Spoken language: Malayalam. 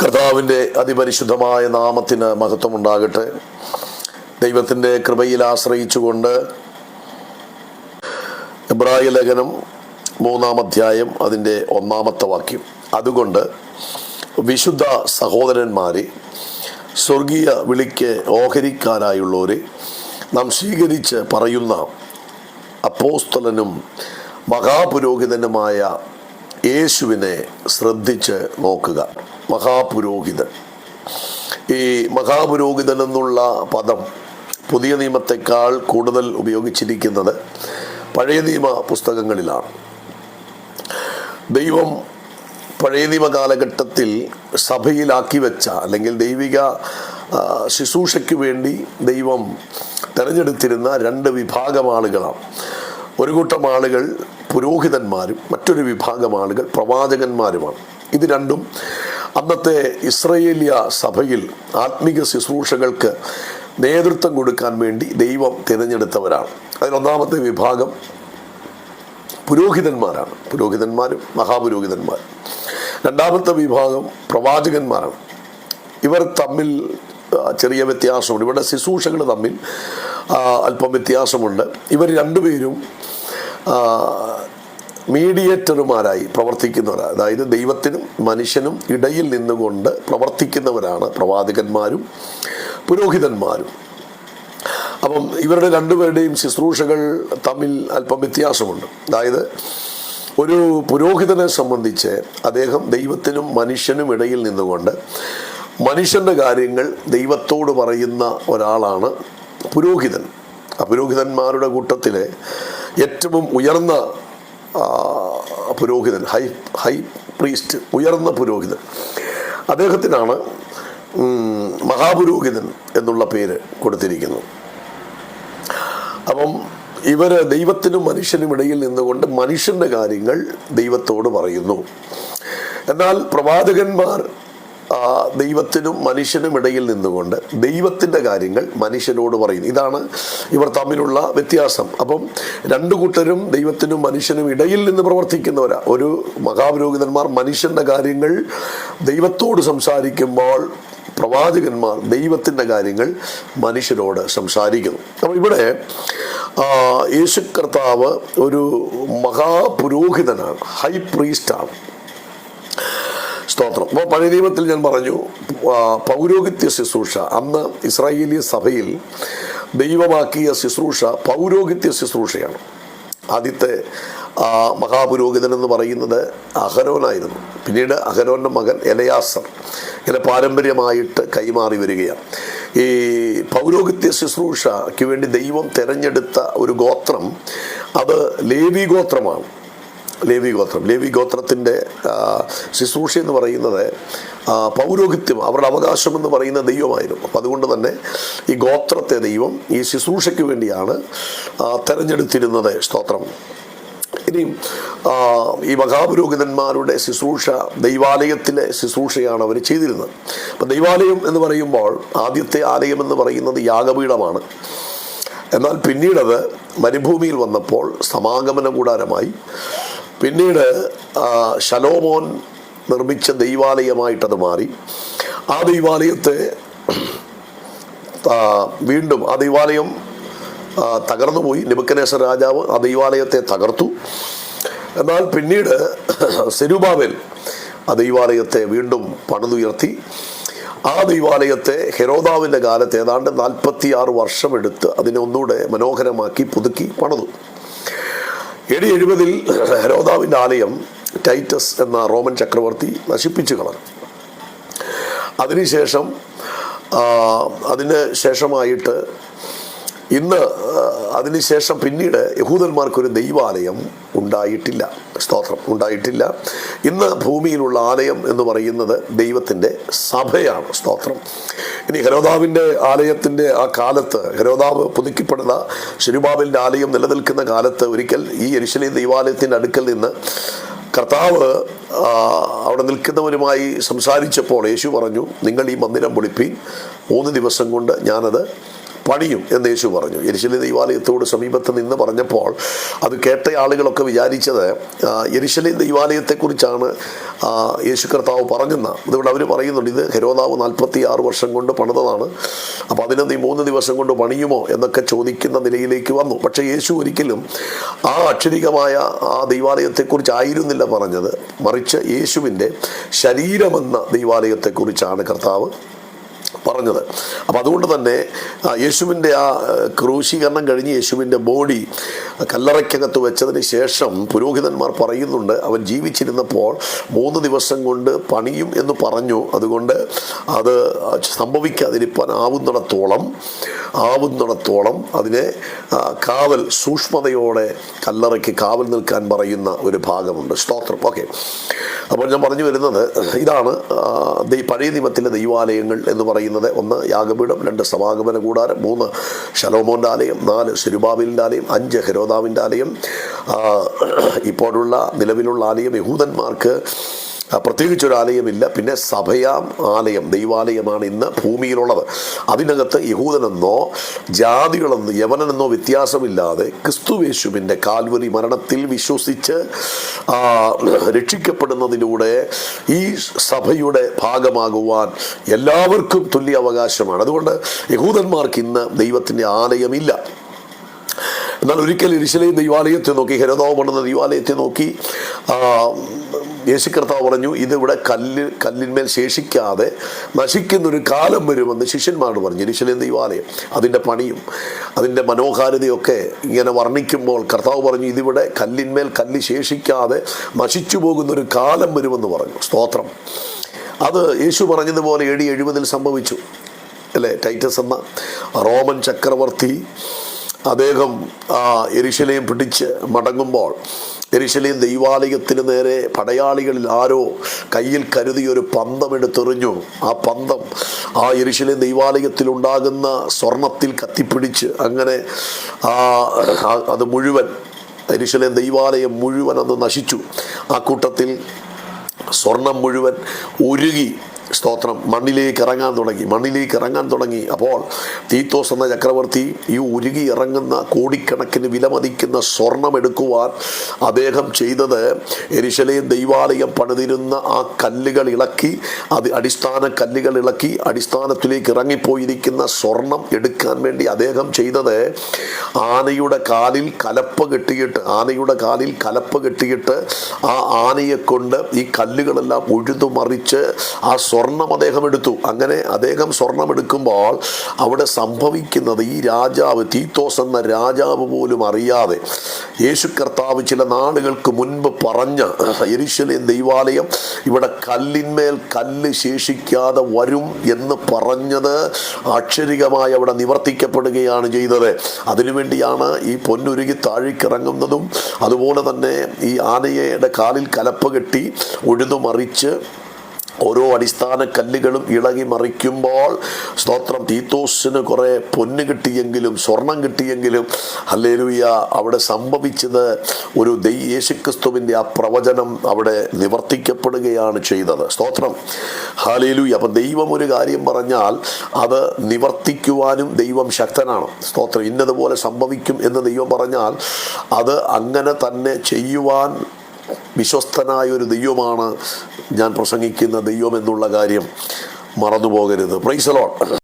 കർത്താവിൻ്റെ അതിപരിശുദ്ധമായ നാമത്തിന് മഹത്വമുണ്ടാകട്ടെ. ദൈവത്തിൻ്റെ കൃപയിൽ ആശ്രയിച്ചുകൊണ്ട് എബ്രായ ലേഖനം 3-ാം അധ്യായം അതിൻ്റെ 1-ാമത്തെ വാക്യം, അതുകൊണ്ട് വിശുദ്ധ സഹോദരന്മാരെ, സ്വർഗീയ വിളിക്ക് ഓഹരിക്കാരായുള്ളവരെ, നാം സ്വീകരിച്ച് പറയുന്ന അപ്പോസ്തലനും മഹാപുരോഹിതനുമായ യേശുവിനെ ശ്രദ്ധിച്ച് നോക്കുക. മഹാപുരോഹിതൻ, ഈ മഹാപുരോഹിതൻ എന്നുള്ള പദം പുതിയ നിയമത്തെക്കാൾ കൂടുതൽ ഉപയോഗിച്ചിരിക്കുന്നത് പഴയ നിയമ പുസ്തകങ്ങളിലാണ്. ദൈവം പഴയ നിയമ കാലഘട്ടത്തിൽ സഭയിലാക്കി വെച്ച അല്ലെങ്കിൽ ദൈവിക ശുശ്രൂഷയ്ക്ക് വേണ്ടി ദൈവം തിരഞ്ഞെടുത്തിരുന്ന 2 വിഭാഗം ആളുകളാണ്. ഒരു കൂട്ടം ആളുകൾ പുരോഹിതന്മാരും മറ്റൊരു വിഭാഗം ആളുകൾ പ്രവാചകന്മാരുമാണ്. ഇത് രണ്ടും അന്നത്തെ ഇസ്രായേലിയ സഭയിൽ ആത്മീക ശുശ്രൂഷകൾക്ക് നേതൃത്വം കൊടുക്കാൻ വേണ്ടി ദൈവം തിരഞ്ഞെടുത്തവരാണ്. അതിലൊന്നാമത്തെ വിഭാഗം പുരോഹിതന്മാരാണ്, പുരോഹിതന്മാരും മഹാപുരോഹിതന്മാരും. രണ്ടാമത്തെ വിഭാഗം പ്രവാചകന്മാരാണ്. ഇവർ തമ്മിൽ ചെറിയ വ്യത്യാസമുണ്ട്. ഇവിടെ ശുശ്രൂഷകൾ തമ്മിൽ അല്പം വ്യത്യാസമുണ്ട്. ഇവർ രണ്ടുപേരും മീഡിയേറ്റർമാരായി പ്രവർത്തിക്കുന്നവരാണ്. അതായത് ദൈവത്തിനും മനുഷ്യനും ഇടയിൽ നിന്നുകൊണ്ട് പ്രവർത്തിക്കുന്നവരാണ് പ്രവാചകന്മാരും പുരോഹിതന്മാരും. അപ്പം ഇവരുടെ രണ്ടുപേരുടെയും ശുശ്രൂഷകൾ തമ്മിൽ അല്പം വ്യത്യാസമുണ്ട്. അതായത് ഒരു പുരോഹിതനെ സംബന്ധിച്ച് അദ്ദേഹം ദൈവത്തിനും മനുഷ്യനും ഇടയിൽ നിന്നുകൊണ്ട് മനുഷ്യൻ്റെ കാര്യങ്ങൾ ദൈവത്തോട് പറയുന്ന ഒരാളാണ് പുരോഹിതൻ. ആ പുരോഹിതന്മാരുടെ കൂട്ടത്തിലെ ഏറ്റവും ഉയർന്ന പുരോഹിതൻ, ഹൈ പ്രീസ്റ്റ്, ഉയർന്ന പുരോഹിതൻ, അദ്ദേഹത്തിനാണ് മഹാപുരോഹിതൻ എന്നുള്ള പേര് കൊടുത്തിരിക്കുന്നത്. അപ്പം ഇവർ ദൈവത്തിനും മനുഷ്യനും ഇടയിൽ നിന്നുകൊണ്ട് മനുഷ്യൻ്റെ കാര്യങ്ങൾ ദൈവത്തോട് പറയുന്നു. എന്നാൽ പ്രവാചകന്മാർ ദൈവത്തിനും മനുഷ്യനും ഇടയിൽ നിന്നുകൊണ്ട് ദൈവത്തിൻ്റെ കാര്യങ്ങൾ മനുഷ്യനോട് പറയുന്നു. ഇതാണ് ഇവർ തമ്മിലുള്ള വ്യത്യാസം. അപ്പം 2 കൂട്ടരും ദൈവത്തിനും മനുഷ്യനും ഇടയിൽ നിന്ന് പ്രവർത്തിക്കുന്നവരാ. ഒരു മഹാപുരോഹിതന്മാർ മനുഷ്യൻ്റെ കാര്യങ്ങൾ ദൈവത്തോട് സംസാരിക്കുമ്പോൾ പ്രവാചകന്മാർ ദൈവത്തിൻ്റെ കാര്യങ്ങൾ മനുഷ്യരോട് സംസാരിക്കുന്നു. അപ്പോൾ ഇവിടെ യേശു കർത്താവ് ഒരു മഹാപുരോഹിതനാണ്, ഹൈ പ്രീസ്റ്റാണ്. സ്തോത്രം. അപ്പോൾ പഴയ നിയമത്തിൽ ഞാൻ പറഞ്ഞു, പൗരോഹിത്യ ശുശ്രൂഷ, അന്ന് ഇസ്രായേലിയ സഭയിൽ ദൈവമാക്കിയ ശുശ്രൂഷ പൗരോഹിത്യ ശുശ്രൂഷയാണ്. ആദ്യത്തെ മഹാപുരോഹിതൻ എന്ന് പറയുന്നത് അഹരോനായിരുന്നു. പിന്നീട് അഹരോൻ്റെ മകൻ എലയാസർ, ഇങ്ങനെ പാരമ്പര്യമായിട്ട് കൈമാറി വരികയാണ്. ഈ പൗരോഹിത്യ ശുശ്രൂഷയ്ക്ക് വേണ്ടി ദൈവം തിരഞ്ഞെടുത്ത ഒരു ഗോത്രം അത് ലേവി ഗോത്രമാണ്. ലേവി ഗോത്രത്തിൻ്റെ ശുശ്രൂഷ എന്ന് പറയുന്നത് പൗരോഹിത്യം, അവരുടെ അവകാശം എന്ന് പറയുന്ന ദൈവമായിരുന്നു. അപ്പം അതുകൊണ്ട് തന്നെ ഈ ഗോത്രത്തെ ദൈവം ഈ ശുശ്രൂഷയ്ക്ക് വേണ്ടിയാണ് തിരഞ്ഞെടുത്തിരുന്നത്. സ്തോത്രം. ഇനിയും ഈ മഹാപുരോഹിതന്മാരുടെ ശുശ്രൂഷ ദൈവാലയത്തിലെ ശുശ്രൂഷയാണ് അവർ ചെയ്തിരുന്നത്. അപ്പം ദൈവാലയം എന്ന് പറയുമ്പോൾ ആദ്യത്തെ ആലയം എന്ന് പറയുന്നത് യാഗപീഠമാണ്. എന്നാൽ പിന്നീടത് മരുഭൂമിയിൽ വന്നപ്പോൾ സമാഗമന കൂടാരമായി. പിന്നീട് ശലോമോൻ നിർമ്മിച്ച ദൈവാലയമായിട്ടത് മാറി. ആ ദൈവാലയത്തെ വീണ്ടും ആ ദൈവാലയം തകർന്നുപോയി. നെബൂഖദ്നേസർ രാജാവ് ആ ദൈവാലയത്തെ തകർത്തു. എന്നാൽ പിന്നീട് സെരുബാബേൽ ആ ദൈവാലയത്തെ വീണ്ടും പണിതുയർത്തി. ആ ദൈവാലയത്തെ ഹെരോദാവിൻ്റെ കാലത്ത് ഏതാണ്ട് 46 വർഷമെടുത്ത് അതിനെ ഒന്നുകൂടെ മനോഹരമാക്കി പുതുക്കി പണിതു. AD 70 ഹെരോദാവിൻ്റെ ആലയം ടൈറ്റസ് എന്ന റോമൻ ചക്രവർത്തി നശിപ്പിച്ചു കളഞ്ഞു. അതിനുശേഷമായിട്ട് ഇന്ന് അതിനുശേഷം പിന്നീട് യഹൂദന്മാർക്കൊരു ദൈവാലയം ഉണ്ടായിട്ടില്ല. സ്തോത്രം, ഉണ്ടായിട്ടില്ല. ഇന്ന് ഭൂമിയിലുള്ള ആലയം എന്ന് പറയുന്നത് ദൈവത്തിൻ്റെ സഭയാണ്. സ്തോത്രം. ഇനി ഹെരോദാവിൻ്റെ ആലയത്തിൻ്റെ ആ കാലത്ത്, ഹെരോദാവ് പുതുക്കിപ്പെടുന്ന ശെരുബാബേലിൻ്റെ ആലയം നിലനിൽക്കുന്ന കാലത്ത് ഒരിക്കൽ ഈ യെരുശലേം ദൈവാലയത്തിൻ്റെ അടുക്കൽ നിന്ന് കർത്താവ് അവിടെ നിൽക്കുന്നവരുമായി സംസാരിച്ചപ്പോൾ യേശു പറഞ്ഞു, നിങ്ങൾ ഈ മന്ദിരം പൊളിപ്പീൻ, 3 ദിവസം കൊണ്ട് ഞാനത് പണിയും എന്ന് യേശു പറഞ്ഞു. യെരുശലേം ദൈവാലയത്തോട് സമീപത്ത് നിന്ന് പറഞ്ഞപ്പോൾ അത് കേട്ട ആളുകളൊക്കെ വിചാരിച്ചത് യെരുശലേം ദൈവാലയത്തെക്കുറിച്ചാണ് യേശു കർത്താവ് പറഞ്ഞെന്ന്. അതുകൊണ്ട് അവർ പറയുന്നുണ്ട് ഇത് ഹെരോദാവ് 46 വർഷം കൊണ്ട് പണിതതാണ്, അപ്പോൾ അതിനെ നീ 3 ദിവസം കൊണ്ട് പണിയുമോ എന്നൊക്കെ ചോദിക്കുന്ന നിലയിലേക്ക് വന്നു. പക്ഷേ യേശു ഒരിക്കലും ആ അക്ഷരികമായ ആ ദൈവാലയത്തെക്കുറിച്ചായിരുന്നില്ല പറഞ്ഞത്, മറിച്ച് യേശുവിൻ്റെ ശരീരമെന്ന ദൈവാലയത്തെക്കുറിച്ചാണ് കർത്താവ് പറഞ്ഞത്. അപ്പം അതുകൊണ്ട് തന്നെ യേശുവിൻ്റെ ആ ക്രൂശീകരണം കഴിഞ്ഞ് യേശുവിൻ്റെ ബോഡി കല്ലറയ്ക്കകത്ത് വെച്ചതിന് ശേഷം പുരോഹിതന്മാർ പറയുന്നുണ്ട് അവൻ ജീവിച്ചിരുന്നപ്പോൾ 3 ദിവസം കൊണ്ട് പണിയും എന്ന് പറഞ്ഞു. അതുകൊണ്ട് അത് സംഭവിക്കാതിരിക്കാൻ ആവുന്നിടത്തോളം അതിനെ കാവൽ സൂക്ഷ്മതയോടെ കല്ലറയ്ക്ക് കാവൽ നിൽക്കാൻ പറയുന്ന ഒരു ഭാഗമുണ്ട്. സ്തോത്രം. ഓക്കെ, അപ്പോൾ ഞാൻ പറഞ്ഞു വരുന്നത് ഇതാണ് പഴയ നിയമത്തിലെ ദൈവാലയങ്ങൾ എന്ന് പറയുന്നത്. 1 യാഗപീഠം, 2 സമാഗമന കൂടാരം, 3 ശലോമോൻ്റെ ആലയം, 4 സെരുബാബേലിൻ്റെ ആലയം, 5 ഹെരോദാവിൻ്റെ ആലയം, ഇപ്പോഴുള്ള നിലവിലുള്ള ആലയം യഹൂദന്മാർക്ക് പ്രത്യേകിച്ചൊരാലയമില്ല. പിന്നെ സഭയാം ആലയം, ദൈവാലയമാണ് ഇന്ന് ഭൂമിയിലുള്ളത്. അതിനകത്ത് യഹൂദനെന്നോ ജാതികളെന്നോ യവനനെന്നോ വ്യത്യാസമില്ലാതെ ക്രിസ്തുയേശുവിൻ്റെ കാൽവരി മരണത്തിൽ വിശ്വസിച്ച് രക്ഷിക്കപ്പെടുന്നതിലൂടെ ഈ സഭയുടെ ഭാഗമാകുവാൻ എല്ലാവർക്കും തുല്യ അവകാശമാണ്. അതുകൊണ്ട് യഹൂദന്മാർക്ക് ഇന്ന് ദൈവത്തിൻ്റെ ആലയമില്ല. എന്നാൽ ഒരിക്കൽ യെരുശലേം ദൈവാലയത്തെ നോക്കി, ഹെരോദാവ് പണിത ദൈവാലയത്തെ നോക്കി യേശു കർത്താവ് പറഞ്ഞു ഇതിവിടെ കല്ലിന്മേൽ ശേഷിക്കാതെ നശിക്കുന്നൊരു കാലം വരുമെന്ന് ശിഷ്യന്മാരോട് പറഞ്ഞു. യെരുശലേം ദൈവാലയം, അതിൻ്റെ പണിയും അതിൻ്റെ മനോഹാരിതയൊക്കെ ഇങ്ങനെ വർണ്ണിക്കുമ്പോൾ കർത്താവ് പറഞ്ഞു ഇതിവിടെ കല്ലിന്മേൽ കല്ല് ശേഷിക്കാതെ നശിച്ചു പോകുന്നൊരു കാലം വരുമെന്ന് പറഞ്ഞു. സ്തോത്രം. അത് യേശു പറഞ്ഞതുപോലെ AD 70 സംഭവിച്ചു അല്ലേ. ടൈറ്റസ് എന്ന റോമൻ ചക്രവർത്തി അദ്ദേഹം യെരുശലേം പിടിച്ച് മടങ്ങുമ്പോൾ യെരുശലേം ദൈവാലയത്തിന് നേരെ പടയാളികളിൽ ആരോ കയ്യിൽ കരുതിയൊരു പന്തമെടുത്തെറിഞ്ഞു. ആ പന്തം ആ യെരുശലേം ദൈവാലയത്തിലുണ്ടാകുന്ന സ്വർണത്തിൽ കത്തിപ്പിടിച്ച് അങ്ങനെ അത് മുഴുവൻ യെരുശലേം ദൈവാലയം മുഴുവൻ അന്ന് നശിച്ചു. ആ കൂട്ടത്തിൽ സ്വർണം മുഴുവൻ ഉരുകി, സ്തോത്രം, മണ്ണിലേക്ക് ഇറങ്ങാൻ തുടങ്ങി. അപ്പോൾ തീത്തോസ് എന്ന ചക്രവർത്തി ഈ ഉരുകി ഇറങ്ങുന്ന കോടിക്കണക്കിന് വിലമതിക്കുന്ന സ്വർണം എടുക്കുവാൻ അദ്ദേഹം ചെയ്തത് യെരുശലേം ദൈവാലയം പണിതിരുന്ന ആ കല്ലുകൾ ഇളക്കി, അടിസ്ഥാന കല്ലുകൾ ഇളക്കി അടിസ്ഥാനത്തിലേക്ക് ഇറങ്ങിപ്പോയിരിക്കുന്ന സ്വർണം എടുക്കാൻ വേണ്ടി അദ്ദേഹം ചെയ്തത് ആനയുടെ കാലിൽ കലപ്പ കെട്ടിയിട്ട് ആ ആനയെ കൊണ്ട് ഈ കല്ലുകളെല്ലാം ഉഴുതുമറിച്ച് ആ സ്വർണം അദ്ദേഹം എടുത്തു. അങ്ങനെ അദ്ദേഹം സ്വർണം എടുക്കുമ്പോൾ അവിടെ സംഭവിക്കുന്നത് ഈ രാജാവ് തീത്തോസ് എന്ന രാജാവ് പോലും അറിയാതെ യേശു കർത്താവ് ചില നാളുകൾക്ക് മുൻപ് പറഞ്ഞ യെരുശലേം ദൈവാലയം ഇവിടെ കല്ലിന്മേൽ കല്ല് ശേഷിക്കാതെ വരും എന്ന് പറഞ്ഞത് അക്ഷരികമായി അവിടെ നിവർത്തിക്കപ്പെടുകയാണ് ചെയ്തത്. അതിനുവേണ്ടിയാണ് ഈ പൊന്നുരുകി താഴേക്കിറങ്ങുന്നതും അതുപോലെ തന്നെ ഈ ആനയുടെ കാലിൽ കലപ്പ കെട്ടി ഉഴുതുമറിച്ച് ഓരോ അടിസ്ഥാന കല്ലുകളും ഇളകി മറിക്കുമ്പോൾ, സ്തോത്രം, തീത്തോസിന് കുറേ പൊന്ന് കിട്ടിയെങ്കിലും സ്വർണം കിട്ടിയെങ്കിലും ഹല്ലേലൂയ അവിടെ സംഭവിച്ചത് ഒരു യേശുക്രിസ്തുവിൻ്റെ ആ പ്രവചനം അവിടെ നിവർത്തിക്കപ്പെടുകയാണ് ചെയ്തത്. സ്തോത്രം, ഹല്ലേലൂയ. അപ്പം ദൈവം ഒരു കാര്യം പറഞ്ഞാൽ അത് നിവർത്തിക്കുവാനും ദൈവം ശക്തനാണ്. സ്തോത്രം. ഇന്നതുപോലെ സംഭവിക്കും എന്ന് ദൈവം പറഞ്ഞാൽ അത് അങ്ങനെ തന്നെ ചെയ്യുവാൻ വിശ്വസ്തനായൊരു ദൈവമാണ് ഞാൻ പ്രസംഗിക്കുന്ന ദൈവം എന്നുള്ള കാര്യം മറന്നു പോകരുത്. Praise the Lord.